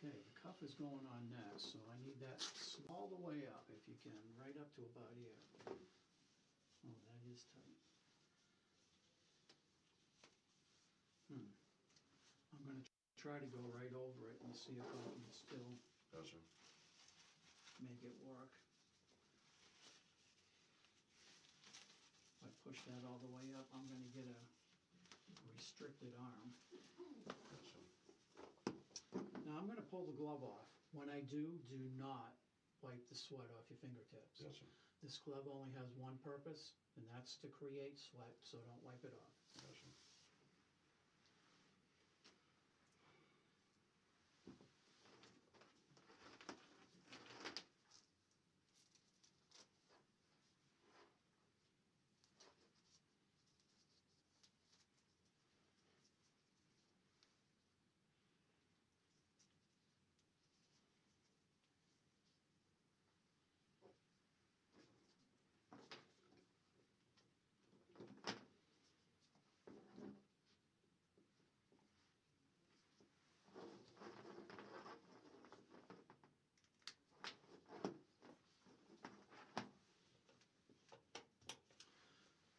Okay, the cuff is going on next, so I need that all the way up if you can, right up to about here. Oh, that is tight. I'm going to try to go right over it and see if I can still Gotcha. make it work. If I push that all the way up, I'm going to get a restricted arm. Gotcha. Now I'm going to pull the glove off. When I do not wipe the sweat off your fingertips. Gotcha. This glove only has one purpose, and that's to create sweat, so don't wipe it off. Gotcha.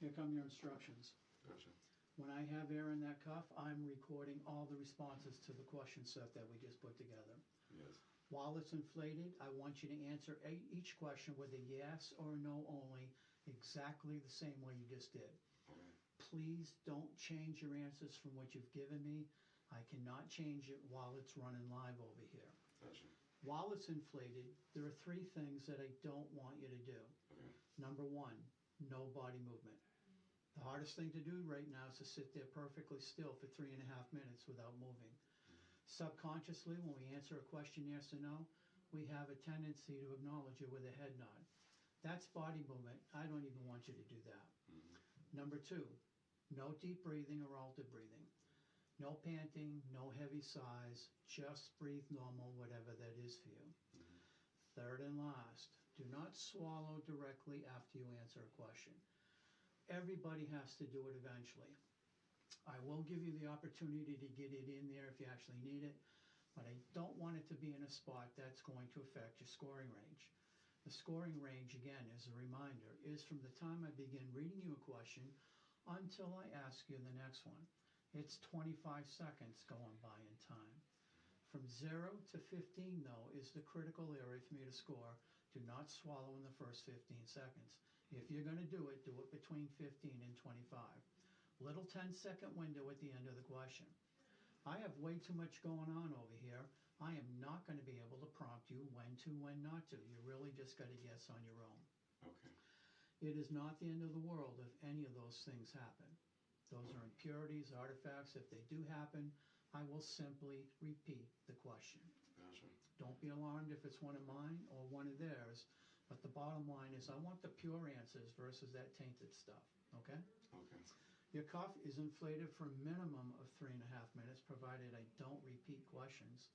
Here come your instructions. Gotcha. When I have air in that cuff, I'm recording all the responses to the question set that we just put together. Yes. While it's inflated, I want you to answer each question with a yes or no only, exactly the same way you just did. Okay. Please don't change your answers from what you've given me. I cannot change it while it's running live over here. Gotcha. While it's inflated, there are 3 things that I don't want you to do. Okay. Number 1, no body movement. The hardest thing to do right now is to sit there perfectly still for 3.5 minutes without moving. Subconsciously, when we answer a question yes or no, we have a tendency to acknowledge it with a head nod. That's body movement. I don't even want you to do that. Number 2, no deep breathing or altered breathing. No panting, no heavy sighs, just breathe normal, whatever that is for you. Third and last, do not swallow directly after you answer a question. Everybody has to do it eventually. I will give you the opportunity to get it in there if you actually need it, but I don't want it to be in a spot that's going to affect your scoring range. The scoring range, again, as a reminder, is from the time I begin reading you a question until I ask you the next one. It's 25 seconds going by in time. From 0 to 15, though, is the critical area for me to score. Do not swallow in the first 15 seconds. If you're going to do it between 15 and 25. Little 10-second window at the end of the question. I have way too much going on over here. I am not going to be able to prompt you when to, when not to. You really just got to guess on your own. Okay. It is not the end of the world if any of those things happen. Those are impurities, artifacts. If they do happen, I will simply repeat the question. Gotcha. Don't be alarmed if it's one of mine or one of theirs, but the bottom line is I want the pure answers versus that tainted stuff, okay? Okay. Your cuff is inflated for a minimum of 3.5 minutes, provided I don't repeat questions.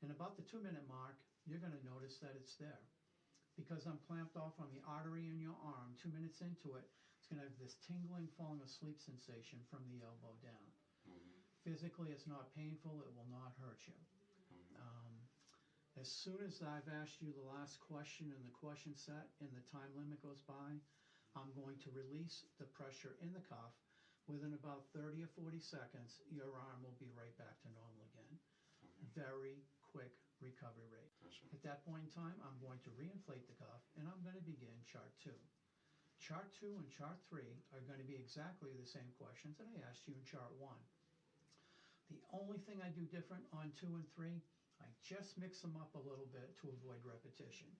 And about the 2-minute mark, you're going to notice that it's there. Because I'm clamped off on the artery in your arm, 2 minutes into it, it's going to have this tingling, falling asleep sensation from the elbow down. Physically, it's not painful. It will not hurt you. As soon as I've asked you the last question in the question set and the time limit goes by, I'm going to release the pressure in the cuff. Within about 30 or 40 seconds, your arm will be right back to normal again. Okay. Very quick recovery rate. Gotcha. At that point in time, I'm going to reinflate the cuff and I'm going to begin chart 2. Chart 2 and chart 3 are going to be exactly the same questions that I asked you in chart 1. The only thing I do different on 2 and 3, I just mix them up a little bit to avoid repetition.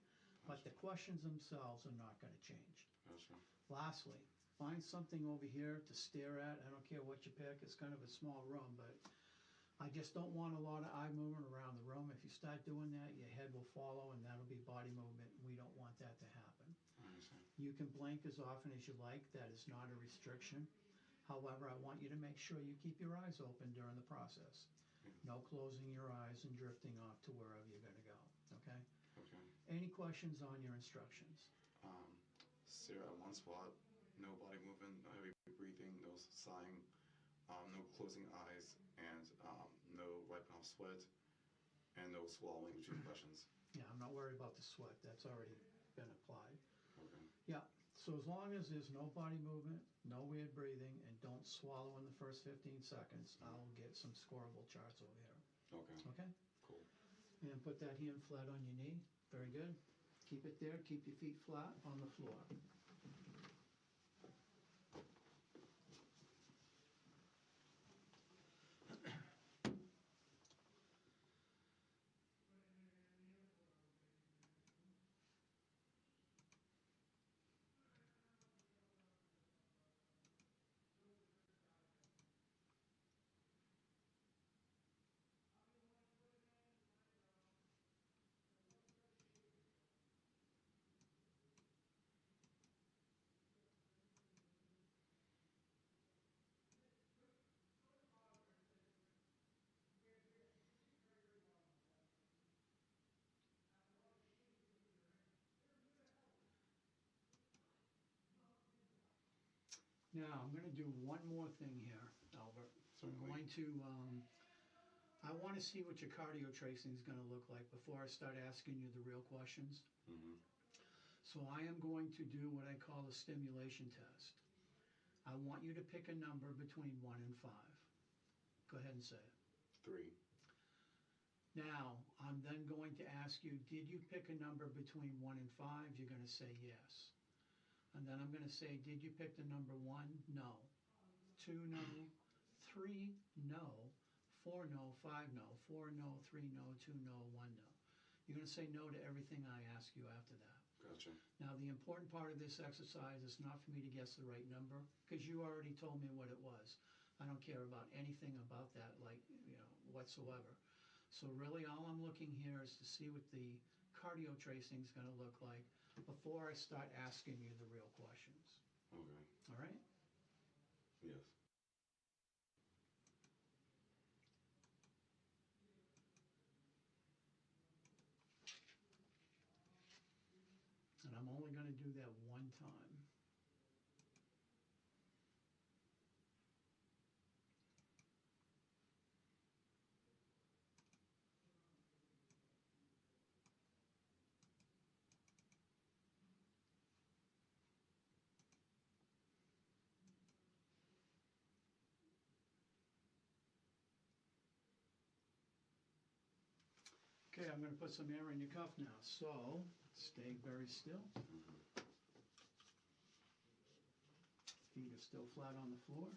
But the questions themselves are not going to change. Gotcha. Lastly, find something over here to stare at. I don't care what you pick. It's kind of a small room, but I just don't want a lot of eye movement around the room. If you start doing that, your head will follow, and that'll be body movement. We don't want that to happen. I understand. You can blink as often as you like. That is not a restriction. However, I want you to make sure you keep your eyes open during the process. No closing your eyes and drifting off to wherever you're going to go, okay? Okay. Any questions on your instructions? Stare at one spot, no body movement, no heavy breathing, no sighing, no closing eyes, and no wiping off sweat. And no swallowing between questions. Yeah, I'm not worried about the sweat, that's already been applied. Okay. Yeah, so as long as there's no body movement, no weird breathing, and don't swallow in the first 15 seconds, I'll get some scoreable charts over here. Okay. Okay? Cool. And put that hand flat on your knee. Very good. Keep it there. Keep your feet flat on the floor. Now, I'm going to do one more thing here, Albert. Certainly. I'm going to, I want to see what your cardio tracing is going to look like before I start asking you the real questions. Mm-hmm. So I am going to do what I call a stimulation test. I want you to pick a number between 1 and 5. Go ahead and say it. 3. Now, I'm then going to ask you, did you pick a number between 1 and 5? You're going to say yes. And then I'm going to say, did you pick the number 1? No. 2, no. 3, no. 4, no. 5, no. 4, no. 3, no. 2, no. 1, no. You're going to say no to everything I ask you after that. Gotcha. Now, the important part of this exercise is not for me to guess the right number, because you already told me what it was. I don't care about anything about that, like, whatsoever. So really, all I'm looking here is to see what the cardio tracing is going to look like before I start asking you the real questions. Okay. All right? Yes. And I'm only going to do that one time. Okay, I'm going to put some air in your cuff now. So, stay very still. Mm-hmm. Feet are still flat on the floor.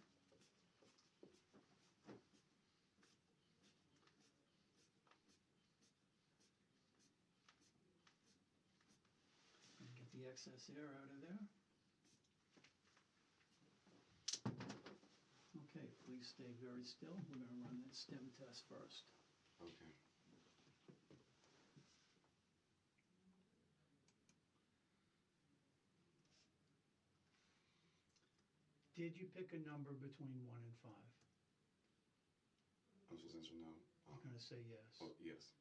And get the excess air out of there. Okay, please stay very still. We're going to run that stim test first. Okay. Did you pick a number between 1 and 5? I'm supposed to answer no. You're going to say yes. Oh, yes.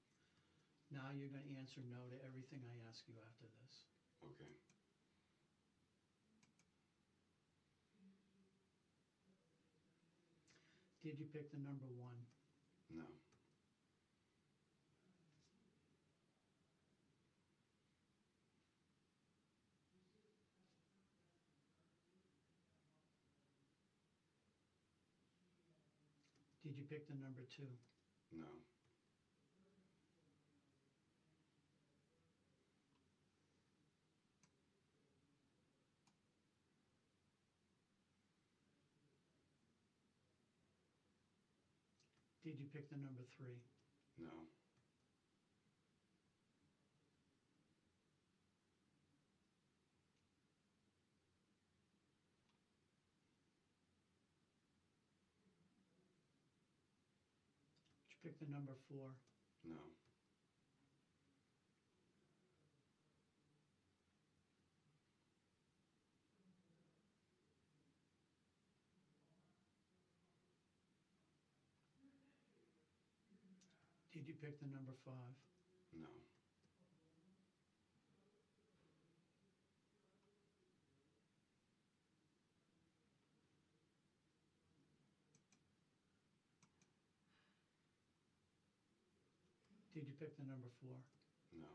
Now you're going to answer no to everything I ask you after this. Okay. Did you pick the number 1? No. Did you pick the number 2? No. Did you pick the number 3? No. Did you pick the number 4? No. Did you pick the number 5? No. Did you pick the number 4? No.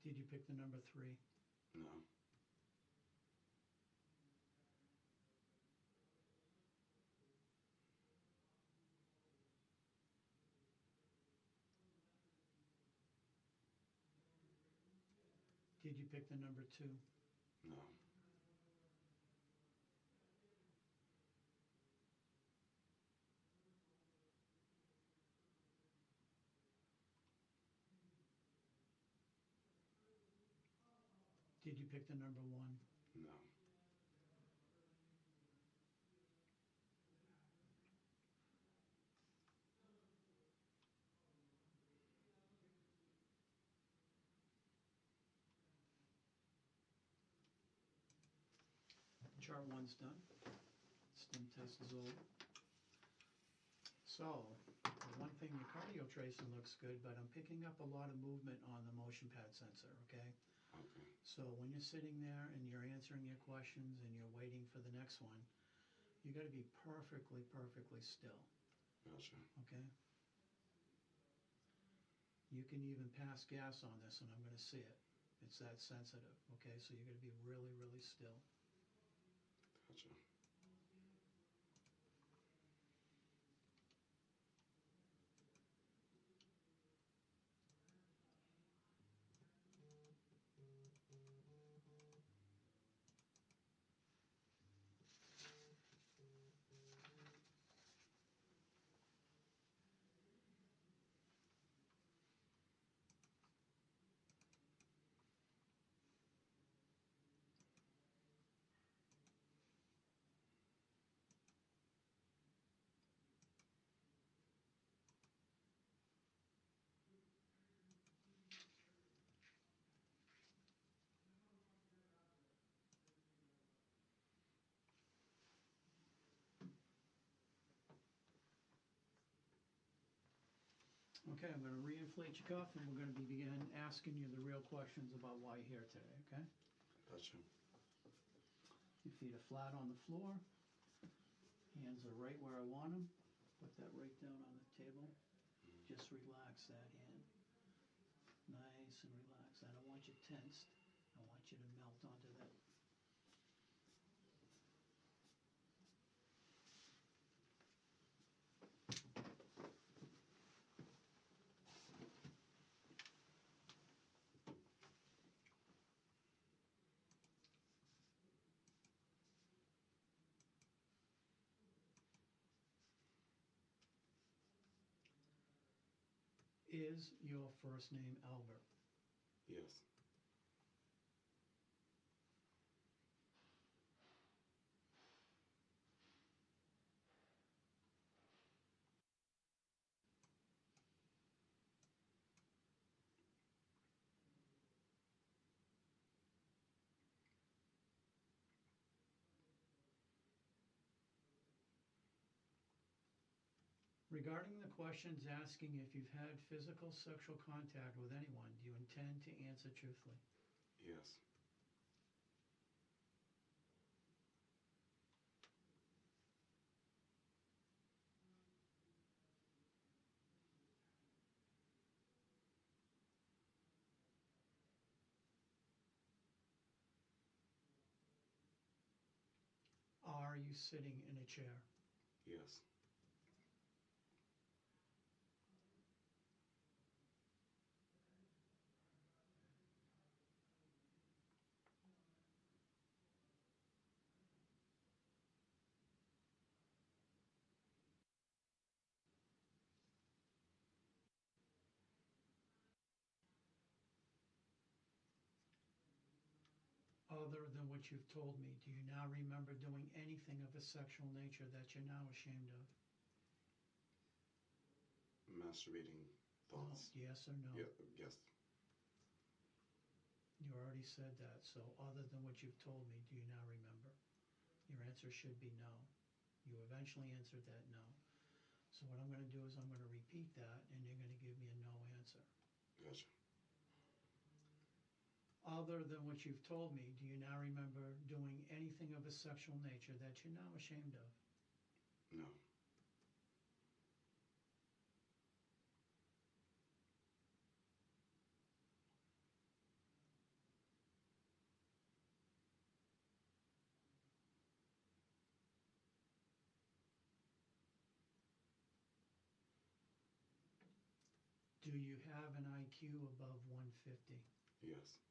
Did you pick the number 3? No. Did you pick the number 2? No. Did you pick the number 1? No. Chart 1's done. Stim test is over. So, the one thing, your cardio tracing looks good, but I'm picking up a lot of movement on the motion pad sensor, okay? Okay. So when you're sitting there and you're answering your questions and you're waiting for the next one, you gotta be perfectly, perfectly still, Gotcha. okay? You can even pass gas on this and I'm gonna see it. It's that sensitive, okay? So you're gonna be really, really still. Gotcha. Okay, I'm gonna reinflate your cuff and we're gonna begin asking you the real questions about why you're here today, okay? Gotcha. Your feet are flat on the floor. Hands are right where I want them. Put that right down on the table. Just relax that hand. Nice and relaxed. I don't want you tensed. I want you to melt onto that. Is your first name Albert? Yes. Regarding the questions asking if you've had physical sexual contact with anyone, do you intend to answer truthfully? Yes. Are you sitting in a chair? Yes. Other than what you've told me, do you now remember doing anything of a sexual nature that you're now ashamed of? Masturbating thoughts. Yes or no? Yeah. Yes. You already said that, so other than what you've told me, do you now remember? Your answer should be no. You eventually answered that no. So what I'm going to do is I'm going to repeat that and you're going to give me a no answer. Gotcha. Other than what you've told me, do you now remember doing anything of a sexual nature that you're now ashamed of? No. Do you have an IQ above 150? Yes.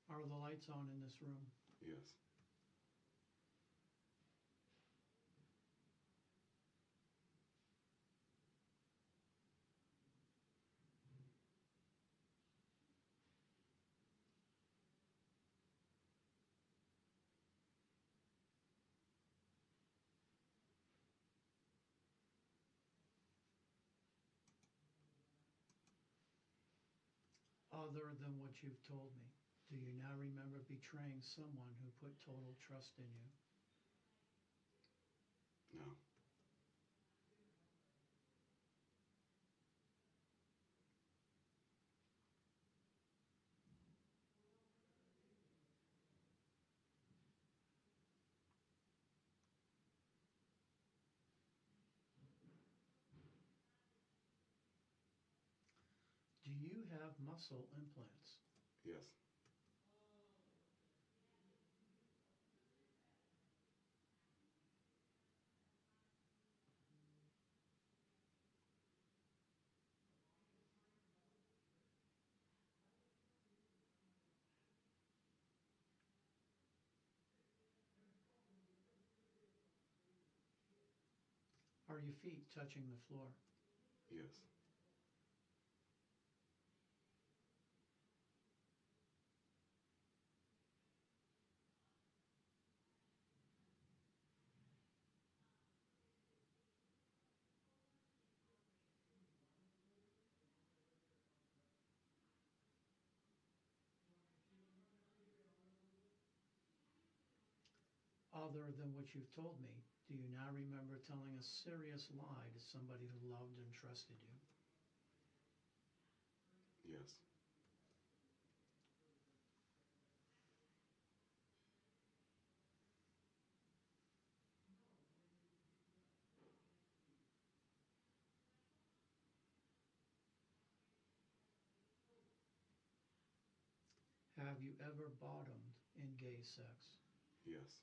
Are the lights on in this room? Yes. Other than what you've told me, do you now remember betraying someone who put total trust in you? No. Do you have muscle implants? Yes. Are your feet touching the floor? Yes. Other than what you've told me, do you now remember telling a serious lie to somebody who loved and trusted you? Yes. Have you ever bottomed in gay sex? Yes.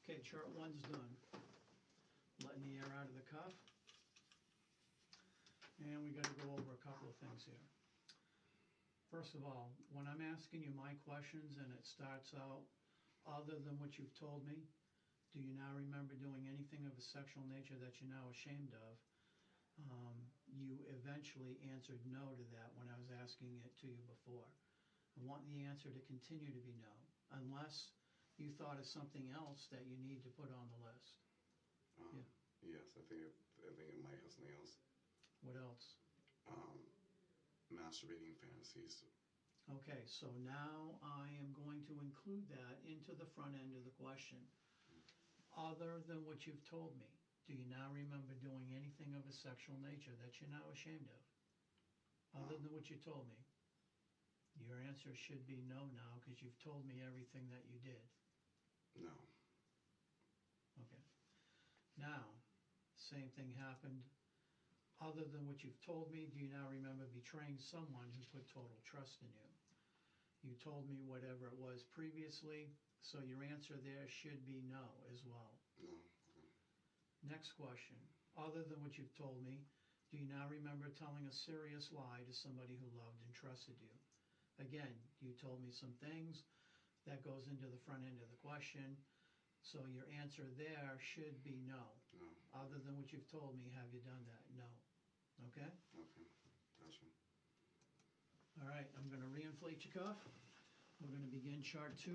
Okay, chart one's done. Letting the air out of the cuff. And we got to go over a couple of things here. First of all, when I'm asking you my questions and it starts out, other than what you've told me, do you now remember doing anything of a sexual nature that you're now ashamed of? You eventually answered no to that when I was asking it to you before. I want the answer to continue to be no, unless you thought of something else that you need to put on the list. Yeah. Yes. I think it might have something else. What else? Masturbating fantasies. Okay, so now I am going to include that into the front end of the question. Other than what you've told me, do you now remember doing anything of a sexual nature that you're now ashamed of? Other than what you told me. Your answer should be no now, because you've told me everything that you did. No. Okay. Now, same thing happened. Other than what you've told me, do you now remember betraying someone who put total trust in you? You told me whatever it was previously, so your answer there should be no as well. No. Next question. Other than what you've told me, do you now remember telling a serious lie to somebody who loved and trusted you? Again, you told me some things that goes into the front end of the question, so your answer there should be no. No. Other than what you've told me, have you done that? No. Okay? Okay. Gotcha. All right, I'm going to reinflate your cuff. We're going to begin chart 2.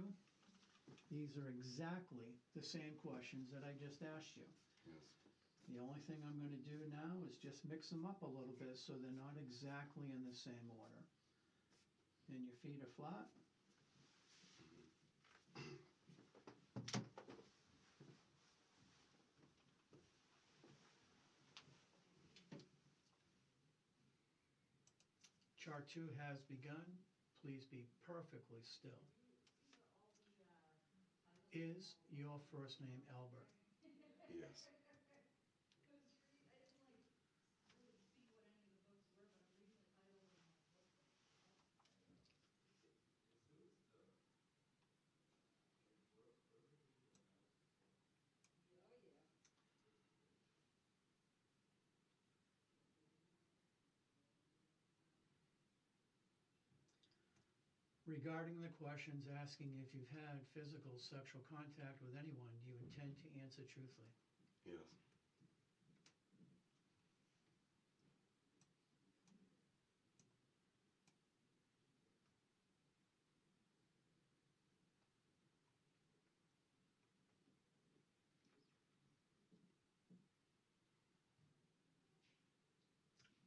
These are exactly the same questions that I just asked you. Yes. The only thing I'm going to do now is just mix them up a little bit so they're not exactly in the same order. And your feet are flat. Chart 2 has begun. Please be perfectly still. Is your first name Albert? Yes. Regarding the questions asking if you've had physical sexual contact with anyone, do you intend to answer truthfully? Yes.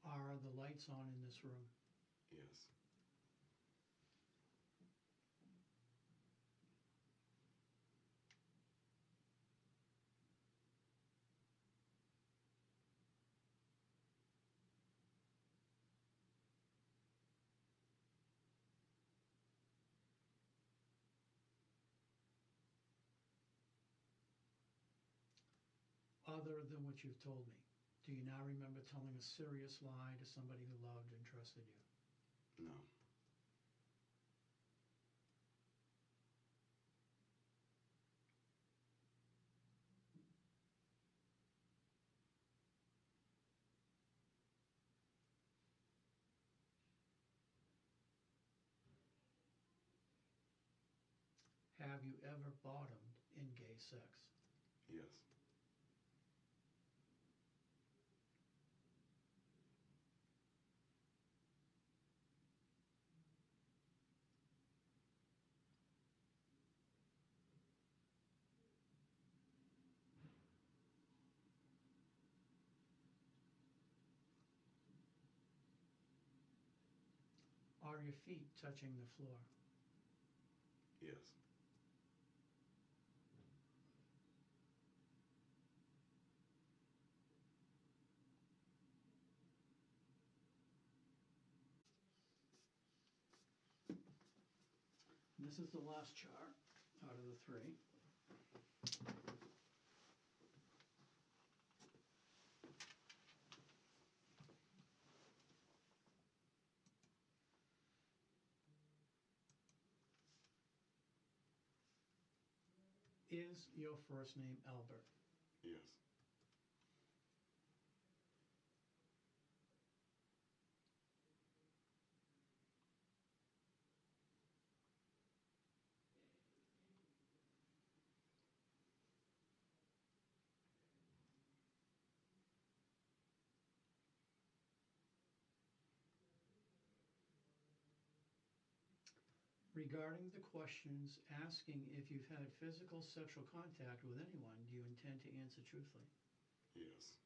Are the lights on in this room? Yes. Other than what you've told me, do you now remember telling a serious lie to somebody who loved and trusted you? No. Have you ever bottomed in gay sex? Yes. Are your feet touching the floor? Yes. This is the last chart out of the 3. Is your first name Albert? Yes. Regarding the questions asking if you've had physical sexual contact with anyone, do you intend to answer truthfully? Yes.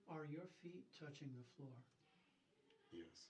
Are your feet touching the floor? Yes.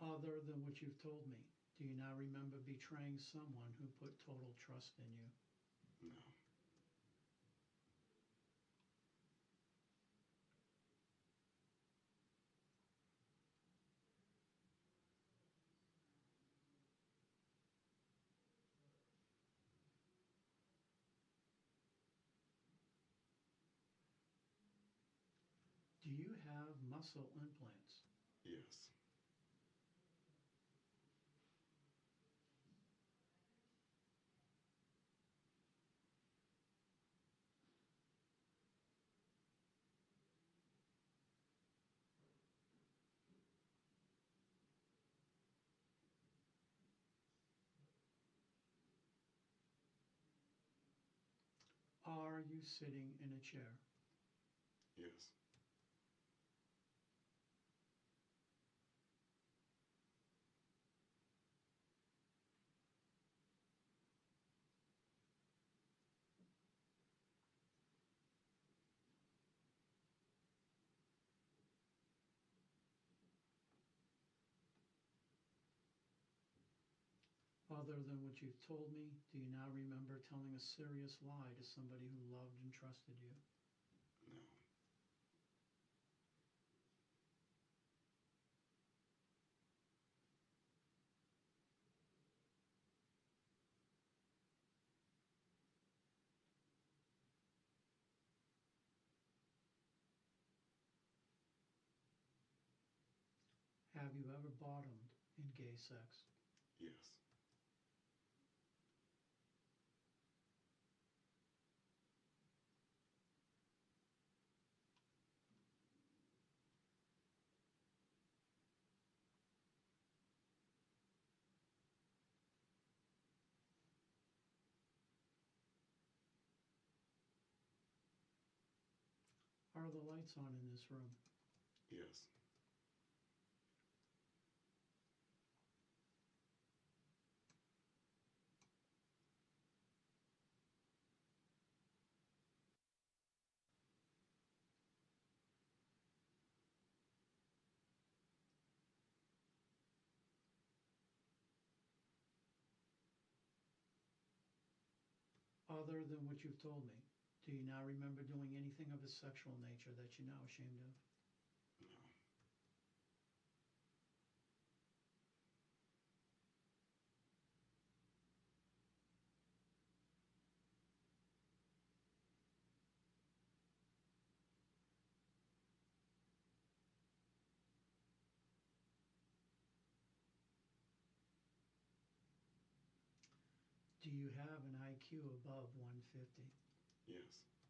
Other than what you've told me, Do you now remember betraying someone who put total trust in you? No. Do you have muscle implants? Yes. Are you sitting in a chair? Yes. Other than what you've told me, do you now remember telling a serious lie to somebody who loved and trusted you? No. Have you ever bottomed in gay sex? Yes. Are the lights on in this room? Yes. Other than what you've told me, do you now remember doing anything of a sexual nature that you're now ashamed of? No. Do you have an IQ above 150? Yes.